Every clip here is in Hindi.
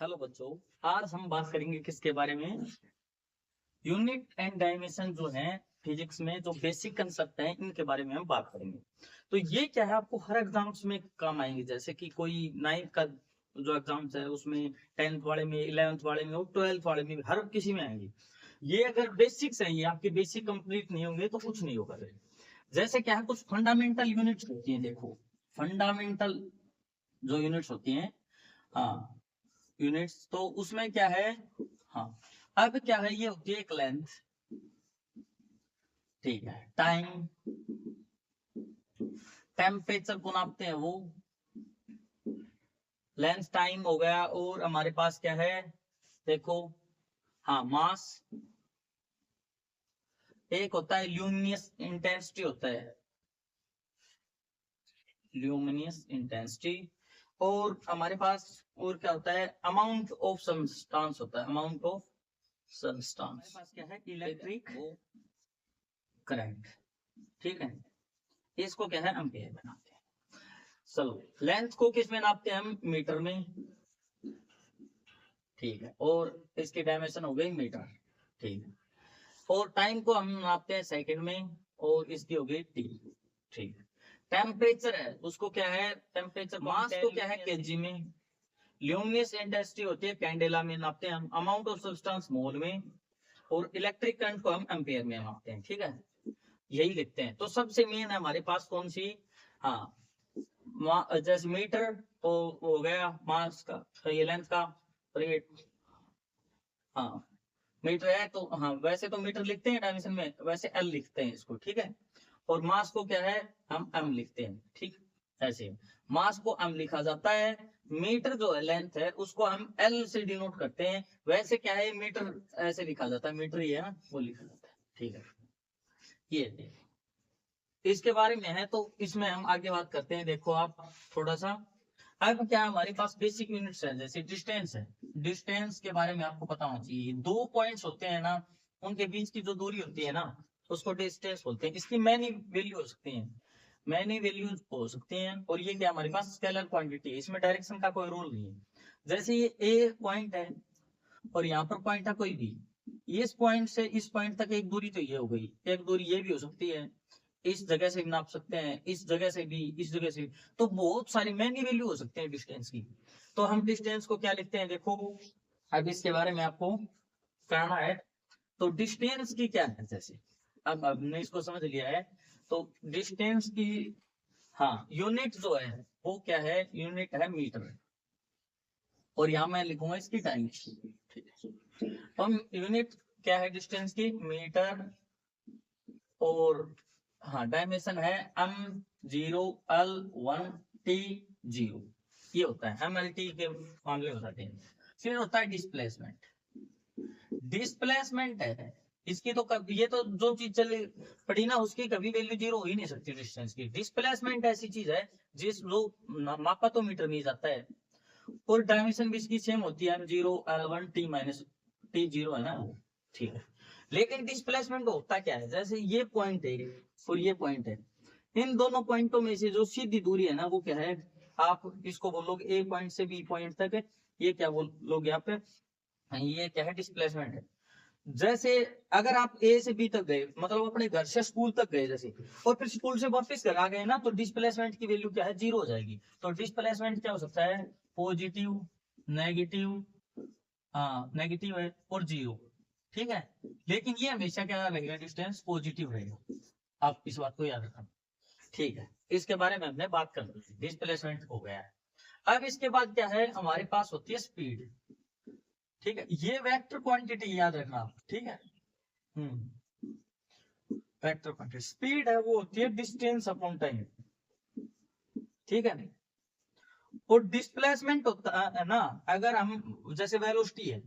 हेलो बच्चों, आज हम बात करेंगे किसके बारे में। यूनिट एंड डायमेंशन जो है फिजिक्स में जो बेसिक कंसेप्ट है इनके बारे में हम बात करेंगे। तो ये क्या है, आपको हर एग्जाम्स में काम आएंगे। जैसे कि कोई 9th का जो एग्जाम्स है उसमें 10th वाले में, 11th वाले में और 12th वाले में हर किसी में आएंगे। ये अगर बेसिक्स है, ये आपके बेसिक कंप्लीट नहीं होंगे तो कुछ नहीं होगा। जैसे क्या है, कुछ फंडामेंटल यूनिट्स होती है। देखो, फंडामेंटल जो यूनिट्स होती हैं, हाँ यूनिट्स, तो उसमें क्या है, हाँ अब क्या है, ये होती है एक लेंथ, ठीक है, टाइम, टेम्परेचर को नापते हैं वो, लेंथ टाइम हो गया। और हमारे पास क्या है, देखो, हाँ मास, एक होता है ल्यूमिनियस इंटेंसिटी होता है, ल्यूमिनियस इंटेंसिटी। और हमारे पास और क्या होता है, अमाउंट ऑफ सब्सटेंस होता है, अमाउंट ऑफ सब्सटेंस। हमारे पास क्या है, इलेक्ट्रिक करंट, ठीक है, इसको क्या है, एम्पियर में नापते हैं। चलो, लेंथ को किस में नापते हैं हम, मीटर में, ठीक है, और इसकी डायमेंशन हो गई मीटर, ठीक है। और टाइम को हम नापते हैं सेकंड में, और इसकी हो गई टी, ठीक है। टेम्परेचर है, उसको क्या है, टेम्परेचर, मास को क्या है, केजी में। ल्यूमिनस इंटेंसिटी होती है कैंडेला में नापते हैं हम, अमाउंट ऑफ सब्सटेंस मोल में, और इलेक्ट्रिक करंट को हम एम्पियर में नापते हैं, ठीक है, यही लिखते हैं। तो सबसे मेन है हमारे पास कौन सी, हाँ जैसे मीटर तो हो गया मास का, तो ये लेंथ का, और ये हाँ मीटर है, तो हाँ वैसे तो मीटर लिखते हैं डायमेंशन में, वैसे एल लिखते हैं इसको, ठीक है। और मास को क्या है, हम एम लिखते हैं, ठीक, ऐसे मास को एम लिखा जाता है। मीटर जो है लेंथ है उसको हम एल से डिनोट करते हैं। वैसे क्या है, मीटर ऐसे लिखा जाता है, मीटर ही है ना, वो लिखा जाता है, ठीक है। ये इसके बारे में है, तो इसमें हम आगे बात करते हैं। देखो आप थोड़ा सा, अब क्या हमारे पास बेसिक यूनिट्स है, जैसे डिस्टेंस है। डिस्टेंस के बारे में आपको पता होना चाहिए, दो पॉइंट्स होते हैं ना, उनके बीच की जो दूरी होती है ना, उसको डिस्टेंस बोलते हैं। इसकी मैनी वैल्यू हो सकती है, मैनी वैल्यूज हो सकती हैं। और ये क्या हमारे पास स्केलर क्वांटिटी है, इसमें डायरेक्शन का कोई रोल नहीं है। जैसे ये ए पॉइंट है और यहाँ पर पॉइंट है कोई भी, इस पॉइंट से इस पॉइंट तक एक दूरी तो ये हो गई, एक दूरी ये भी हो सकती है, इस जगह से भी नाप सकते हैं, इस जगह से भी, इस जगह से भी। तो बहुत सारी मैनी वैल्यू हो सकते हैं डिस्टेंस की। तो हम डिस्टेंस को क्या लिखते हैं, देखो अब इसके बारे में आपको कहना है। तो डिस्टेंस की क्या है, जैसे अब हमने इसको समझ लिया है, तो डिस्टेंस की, हाँ यूनिट जो है वो क्या है, यूनिट है मीटर, और यहाँ मैं लिखूंगा इसकी टाइम, ठीक है। तो हम यूनिट क्या है डिस्टेंस की, मीटर, और हाँ डायमेंशन है एम, 0 L 1 T 0, ये होता है MLT के मामले बताते हैं। फिर होता है डिस्प्लेसमेंट, डिस्प्लेसमेंट है इसकी, तो कभी ये तो जो चीज चली पड़ी ना उसकी कभी वैल्यू 0 हो ही नहीं सकती डिस्टेंस की। डिस्प्लेसमेंट ऐसी चीज है जिस लोग मापा तो मीटर में जाता है, और डायमेंशन भी इसकी सेम होती है, 0 L 1 T - T 0 है ना, ठीक है। लेकिन डिस्प्लेसमेंट होता क्या है, जैसे ये पॉइंट है और ये पॉइंट है, इन दोनों पॉइंटों में से जो सीधी दूरी है ना वो क्या है, आप इसको बोलोगे ए पॉइंट से बी पॉइंट तक है, ये क्या बोलोगे यहाँ पे, ये क्या है, डिस्प्लेसमेंट है। जैसे अगर आप ए से बी तक गए, मतलब अपने घर से स्कूल तक गए जैसे, और फिर स्कूल से वापस घर आ गए ना, तो डिस्प्लेसमेंट की वैल्यू क्या है, 0 हो जाएगी। तो डिस्प्लेसमेंट क्या हो सकता है, पॉजिटिव, नेगेटिव, हाँ नेगेटिव है, और 0, ठीक है। लेकिन ये हमेशा क्या रहेगा, डिस्टेंस पॉजिटिव रहेगा, आप इस बात को याद रखना, ठीक है। इसके बारे में हमने बात कर ली, डिस्प्लेसमेंट हो गया है। अब इसके बाद क्या है, हमारे पास होती है स्पीड, ठीक है। ये वेक्टर क्वांटिटी याद रखना, ठीक है। वेक्टर क्वांटिटी, स्पीड है वो होती है डिस्टेंस अपॉन टाइम, ठीक है। और डिस्प्लेसमेंट होता है ना, अगर हम जैसे वेलोसिटी है,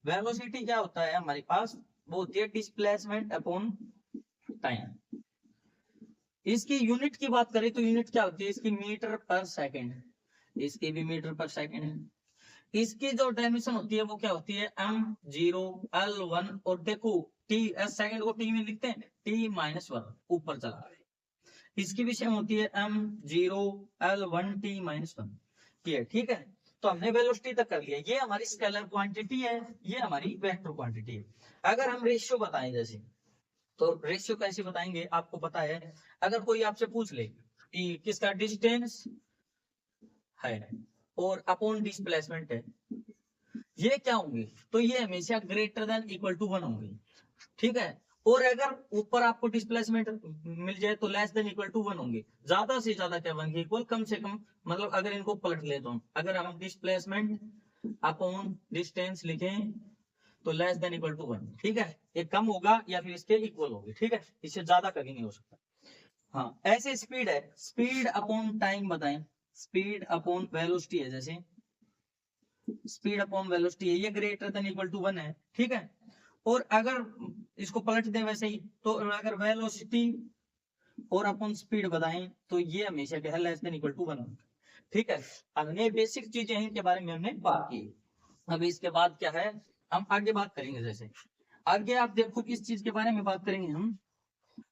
वेलोसिटी क्या होता है हमारे पास, वो होती है डिस्प्लेसमेंट अपॉन टाइम। इसकी यूनिट की बात करें तो यूनिट क्या होती है इसकी, मीटर पर सेकंड, इसकी भी मीटर पर सेकंड है। इसकी जो डायमेंशन होती है वो क्या होती है, M0 L1, और देखो टी, सेकंड को टी में लिखते हैं, T-1 ऊपर चला, इसकी भी सेम होती है M0 L1 T-1, ये ठीक है। तो हमने वेलोसिटी तक कर लिया, ये हमारी स्केलर क्वांटिटी है, ये हमारी वेक्टर क्वांटिटी है। अगर हम रेशियो बताएं जैसे, तो रेशियो कैसे बताएंगे, आपको पता है, अगर कोई आपसे पूछ ले कि किसका डिस्टेंस है और अपॉन डिस्प्लेसमेंट है, ये क्या होंगे, तो ये हमेशा ग्रेटर देन इक्वल टू 1 होंगे, ठीक है। और अगर ऊपर आपको डिस्प्लेसमेंट मिल जाए तो लेस देन इक्वल टू 1 होंगे, ज्यादा से ज्यादा क्या 1 के इक्वल, कम से कम, मतलब अगर इनको पलट ले तो हम, अगर हम डिस्प्लेसमेंट अपॉन डिस्टेंस लिखें तो लेस देन इक्वल टू 1, ठीक है, ये कम होगा या फिर इसके इक्वल होगी, ठीक है, इससे ज्यादा कभी नहीं हो सकता। हाँ, ऐसे स्पीड है, स्पीड अपॉन टाइम बताएं, स्पीड अपॉन वेलोसिटी है, जैसे स्पीड अपॉन वेलोसिटी है, ये ग्रेटर देन इक्वल टू 1 है, ठीक है। और अगर इसको पलट दें वैसे ही, तो अगर वेलोसिटी और अपॉन स्पीड बताएं तो ये हमेशा क्या है, लेस देन इक्वल टू 1, ठीक है। हमने बेसिक चीजें हैं, इनके बारे में हमने बात की। अब इसके बाद क्या है, हम आगे बात करेंगे, जैसे आगे आप देखो किस चीज के बारे में बात करेंगे हम।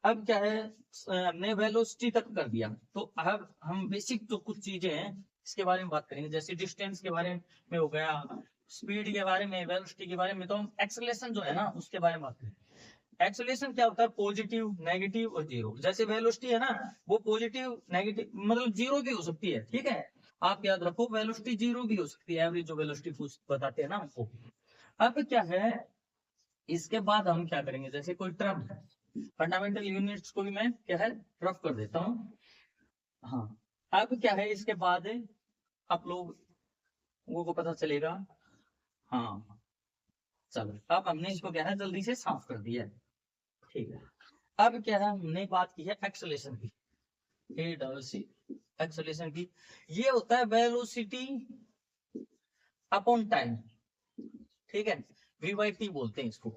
अब क्या है, हमने वेलोसिटी तक कर दिया, तो अब हम बेसिक जो कुछ चीजें हैं इसके बारे में बात करेंगे, जैसे डिस्टेंस के बारे में हो गया, स्पीड के बारे में, वेलोसिटी के बारे में। तो हम एक्सेलरेशन जो है ना उसके बारे में बात करेंगे। एक्सेलरेशन क्या होता है, पॉजिटिव, नेगेटिव और जीरो। जैसे वेलोसिटी है ना, वो पॉजिटिव, नेगेटिव, मतलब जीरो भी हो सकती है, ठीक है। आप याद रखो, वेलोसिटी जीरो भी हो सकती है, एवरेज जो वेलोसिटी बताते हैं ना हमको। अब क्या है, इसके बाद हम क्या करेंगे, जैसे कोई टर्म, फंडामेंटल यूनिट्स को भी मैं क्या है रफ कर देता हूँ। हाँ, अब क्या है, इसके बाद आप लोगों को पता चलेगा। हाँ, चलो, अब हमने इसको क्या है जल्दी से साफ कर दिया है, ठीक है। अब क्या है, हमने बात की है एक्सेलरेशन की, एक्सेलरेशन की। ये होता है वेलोसिटी अपॉन टाइम, ठीक है, वी/टी बोलते हैं इसको।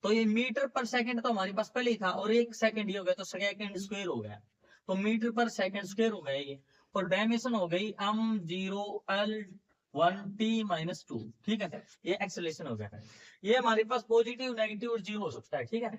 तो ये मीटर पर सेकंड तो हमारे पास पहले ही था, और 1 सेकंड ही हो गया तो सेकंड स्क्वायर हो गया, तो मीटर पर सेकंड स्क्वायर हो गया ये। और डायमेंशन हो गई m0l1t-2, ठीक है, ये एक्सेलरेशन हो गया। ये हमारे पास पॉजिटिव, नेगेटिव और जीरो हो सकता है, ठीक है।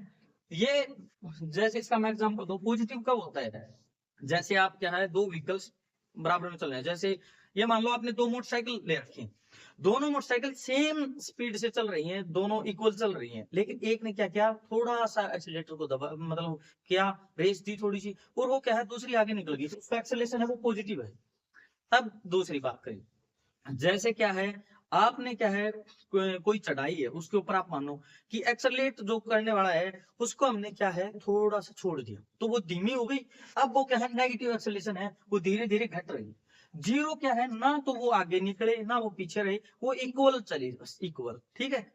ये जैसे इसका मैं एग्जांपल दूं, पॉजिटिव कब होता है, जैसे आप क्या है, दो व्हीकल्स बराबर में चल रहे हैं, जैसे ये मान लो आपने दो मोटरसाइकिल ले रखी हैं, दोनों मोटरसाइकिल सेम स्पीड से चल रही हैं, दोनों इक्वल चल रही हैं, लेकिन एक ने क्या किया, थोड़ा सा एक्सीलरेटर को दबा, मतलब क्या, रेस दी थोड़ी सी, और वो क्या है, दूसरी आगे निकल गई, तो उसका एक्सेलरेशन है वो पॉजिटिव है। अब दूसरी बात करें, जैसे क्या है, आपने क्या है, कोई चढ़ाई है, उसके ऊपर आप मानो कि एक्सेलरेट जो करने वाला है उसको हमने क्या है थोड़ा सा छोड़ दिया, तो वो धीमी हो गई। अब वो क्या है, नेगेटिव एक्सेलरेशन है, वो धीरे धीरे घट रही। जीरो क्या है ना, तो वो आगे निकले ना वो पीछे रहे, वो इक्वल चले, बस इक्वल, ठीक है।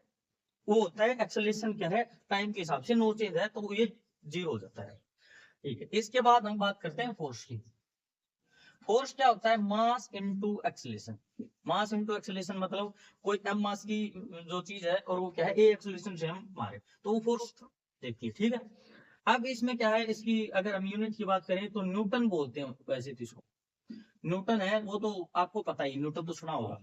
वो होता है एक्सेलरेशन क्या है, टाइम के हिसाब से नो चेंज है, तो ये जीरो हो जाता है, ठीक है। इसके बाद हम बात करते हैं फोर्स की। फोर्स क्या होता है, mass into acceleration. Mass into acceleration मतलब कोई m मास की जो चीज है, और वो क्या है, a एक्सेलरेशन से हम मारे, तो वो फोर्स देखती है, ठीक है। अब इसमें क्या है, इसकी अगर हम यूनिट की बात करें तो न्यूटन बोलते हैं वैसे तो इसको, न्यूटन है वो तो आपको पता ही, न्यूटन तो सुना होगा।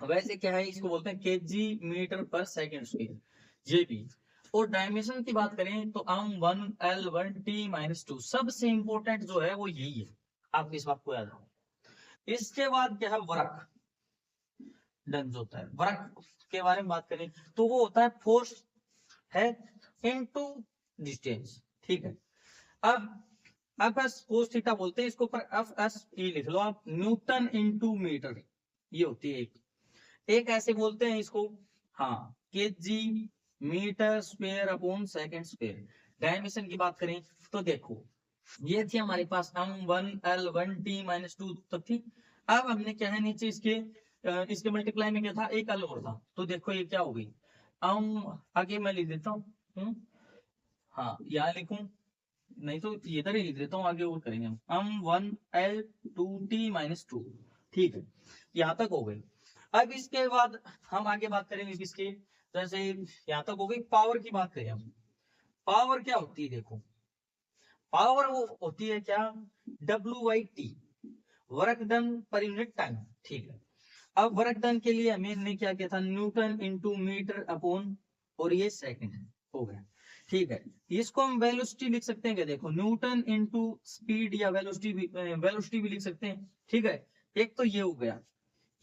वैसे क्या है, इसको बोलते हैं केजी मीटर पर सेकंड स्क्वायर, ये भी। और डायमेंशन की बात करें तो m1l1t-2, सबसे इंपॉर्टेंट जो है वो यही है, आप इस बात को याद रखो। इसके बाद क्या है, वर्क डन होता है। वर्क के बारे में बात करें तो वो होता है फोर्स है इनटू डिस्टेंस, ठीक है। अब एस कोस थीटा बोलते हैं इसको, पर एफ एस ई लिख लो आप, न्यूटन इनटू मीटर, ये होती है एक ऐसे बोलते हैं इसको, हाँ, KG metre square upon second square. Dimension की बात करें तो देखो, ये थी हमारे पास m1l1t-2 तक थी। अब हमने क्या है, नीचे इसके मल्टीप्लाई में क्या था, एक l और था, तो देखो ये क्या हो गई, आगे मैं लिख देता हूँ, हाँ, यहाँ लिखूं, नहीं तो इधर ही लिख देता हूँ, आगे और करेंगे हम m1l2t-2, ठीक है, यहाँ तक हो गई। अब इसके बाद हम आगे बात करेंगे किसके, जैसे यहाँ तक हो गई, पावर की बात करें हम। पावर क्या होती है, देखो, पावर वो होती है क्या, W/T, work done per unit time, ठीक है। अब वर्क डन के लिए हमने क्या किया था, न्यूटन इनटू मीटर अपॉन, और ये सेकंड हो गया, ठीक है। इसको हम वेलोसिटी लिख सकते हैं क्या, देखो, न्यूटन इनटू स्पीड या वेलोसिटी भी लिख सकते हैं, ठीक है। एक तो ये हो गया,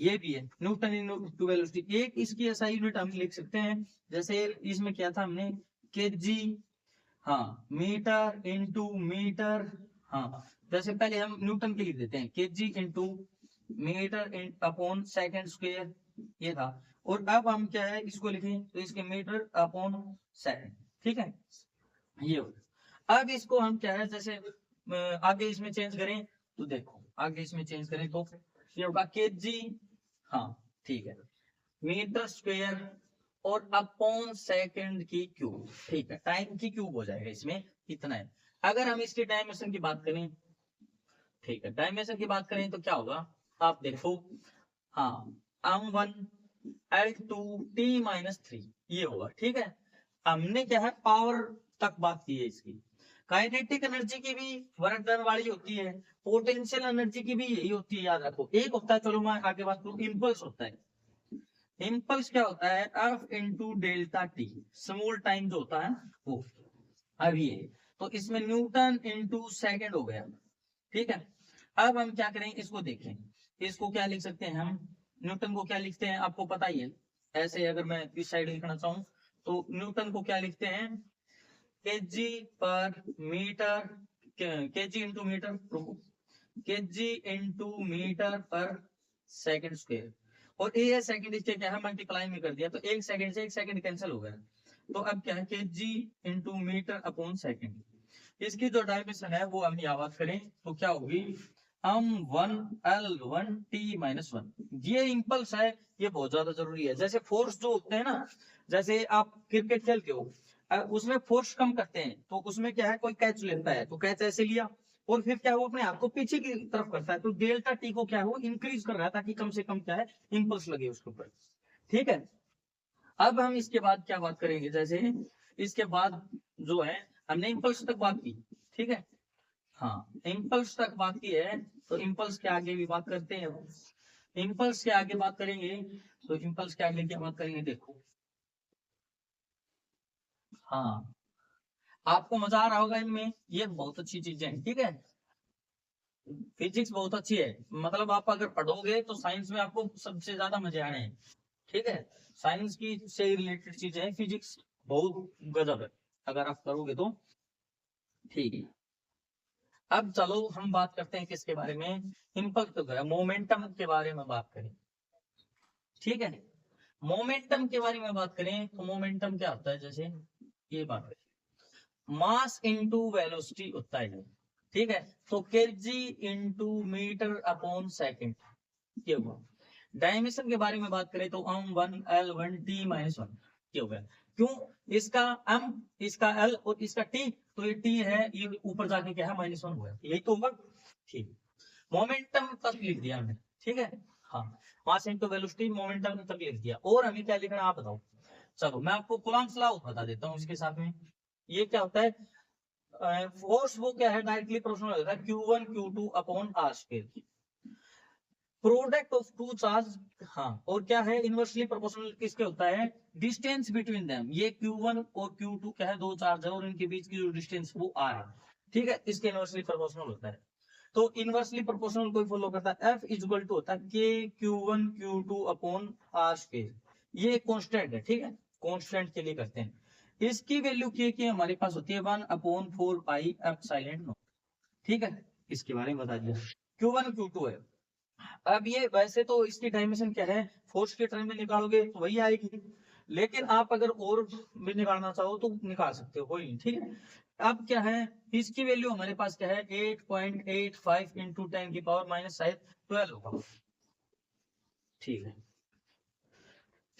ये भी है न्यूटन इनटू वेलोसिटी। एक इसकी ऐसा यूनिट हम लिख सकते हैं, जैसे इसमें क्या था हमने केजी, हाँ मीटर इंटू मीटर, हाँ जैसे पहले हम न्यूटन के लिख देते हैं KG into metre upon second square, ये था। और अब हम क्या है इसको लिखें तो इसके मीटर अपॉन सेकंड, ठीक है ये हो। अब इसको हम क्या है जैसे आगे इसमें चेंज करें तो देखो आगे इसमें चेंज करें तो ये होगा केजी, हाँ ठीक है, मीटर स्क्वायर और अपॉन सेकंड की क्यूब, ठीक है टाइम की क्यूब हो जाएगा इसमें, इतना है। अगर हम इसकी डायमेंशन की बात करें, ठीक है डायमेंशन की बात करें तो क्या होगा आप देखो, हाँ m1 L2 T-3 ये होगा, ठीक है। हमने क्या है पावर तक बात की है इसकी। काइनेटिक एनर्जी की भी वर्क डन वाली होती है, पोटेंशियल एनर्जी की भी यही होती है, याद रखो। एक होता है, चलो मैं आगे बात करूं, इम्पल्स होता है। इम्पल्स क्या होता है F into delta T, small time जो होता है वो। अब ये तो इसमें न्यूटन इंटू सेकेंड हो गया, ठीक है। अब हम क्या करें इसको देखें, इसको क्या लिख सकते हैं हम, न्यूटन को क्या लिखते हैं आपको पता ही है। ऐसे अगर मैं इस साइड लिखना चाहूं तो न्यूटन को क्या लिखते हैं केजी पर metre, KG into metre, KG into metre पर सेकंड स्क्वायर। और ये सेकंड इसके क्या है मल्टीप्लाई में कर दिया तो एक सेकंड से एक सेकंड कैंसिल हो गया। तो अब क्या है KG into metre upon second. इसकी जो डायमेंशन है वो हम याद करें तो क्या होगी m1L1T-1। ये इंपल्स है, ये बहुत ज्यादा जरूरी है। जैसे फोर्स जो होते हैं ना, जैसे आप क्रिकेट खेलते हो उसमें फोर्स कम करते हैं तो उसमें क्या है कोई कैच लेता है तो कैच ऐसे लिया और फिर क्या वो अपने हाथ को पीछे की तरफ करता है तो डेल्टा टी को क्या है वो इंक्रीज कर रहा है ताकि कम से कम क्या है इंपल्स लगे उसके ऊपर, ठीक है। अब हम इसके बाद क्या बात करेंगे, जैसे इसके बाद जो है हमने इंपल्स तक बात की, ठीक है, हाँ इम्पल्स तक बात की है तो इम्पल्स के आगे भी बात करते हैं। इम्पल्स के आगे बात करेंगे तो इम्पल्स के आगे क्या बात करेंगे देखो, हाँ आपको मजा आ रहा होगा इनमें, ये बहुत अच्छी चीजें हैं, ठीक है। फिजिक्स बहुत अच्छी है, मतलब आप अगर पढ़ोगे तो साइंस में आपको सबसे ज्यादा मजे आने हैं, ठीक है। साइंस की से रिलेटेड चीजें हैं, फिजिक्स बहुत गजब है अगर आप करोगे तो, ठीक है। अब चलो हम बात करते हैं किसके बारे में, इम्पल्स तो गया, मोमेंटम के बारे में बात करें, ठीक है। मोमेंटम के बारे में बात करें तो मोमेंटम क्या होता है, जैसे ये बात करें मास इंटू वेलोसिटी होता है, ठीक है। तो KG into metre upon second ये हुआ। डायमेंशन के बारे में बात करें तो m1L1T-1 ये हो गया। क्यों, इसका m, इसका l और इसका t, तो ये t है ये ऊपर जाके क्या है -1 हुआ, यही तो होगा, ठीक। मोमेंटम तक लिख दिया हमने, ठीक है, हाँ मास इनटू वेलोसिटी मोमेंटम तक लिख दिया। और हमें क्या लिखना है आप बताओ। चलो मैं आपको कूलम्ब्स लॉ बता देता हूँ इसके साथ में। ये क्या होता है फोर्स, वो क्या है डायरेक्टली प्रोपोर्शनल होता है Q1 Q2 upon r square, product of two charge, हाँ। और क्या है इनवर्सली प्रोपोर्शनल किसके होता है, डिस्टेंस बिटवीन देम। ये Q1 और Q2 क्या है दो चार्ज है और इनके बीच की जो डिस्टेंस वो r है, ठीक है, इसके इनवर्सली प्रोपोर्शनल होता है। तो इनवर्सली प्रोपोर्शनल कोई फॉलो करता है F इज इक्वल टू होता है K Q1 Q2 upon r square. ये कांस्टेंट है, ठीक है, कांस्टेंट के लिए करते हैं। इसकी वैल्यू K की हमारे पास होती है 1/4 पाई एप्सिलॉन नॉट, ठीक है। इसके बारे में बता दिया, Q1 Q2 है। अब ये वैसे तो इसकी डायमेंशन क्या है फोर्स के टर्म में निकालोगे तो वही आएगी, लेकिन आप अगर और भी निकालना चाहो तो निकाल सकते हो, कोई नहीं, ठीक है। अब क्या है इसकी वैल्यू हमारे पास क्या है 8.85 इंटू 10 की पावर माइनस शायद 12 होगा, ठीक है,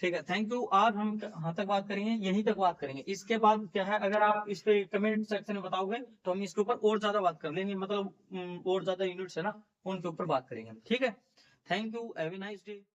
ठीक है। Thank you. आज हम कहाँ तक बात करेंगे, यहीं तक बात करेंगे। इसके बाद क्या है अगर आप इस पे कमेंट सेक्शन में बताओगे तो हम इसके ऊपर और ज्यादा बात कर लेंगे, मतलब और ज्यादा यूनिट्स है ना उनके ऊपर बात करेंगे, ठीक है। Thank you, have a nice day.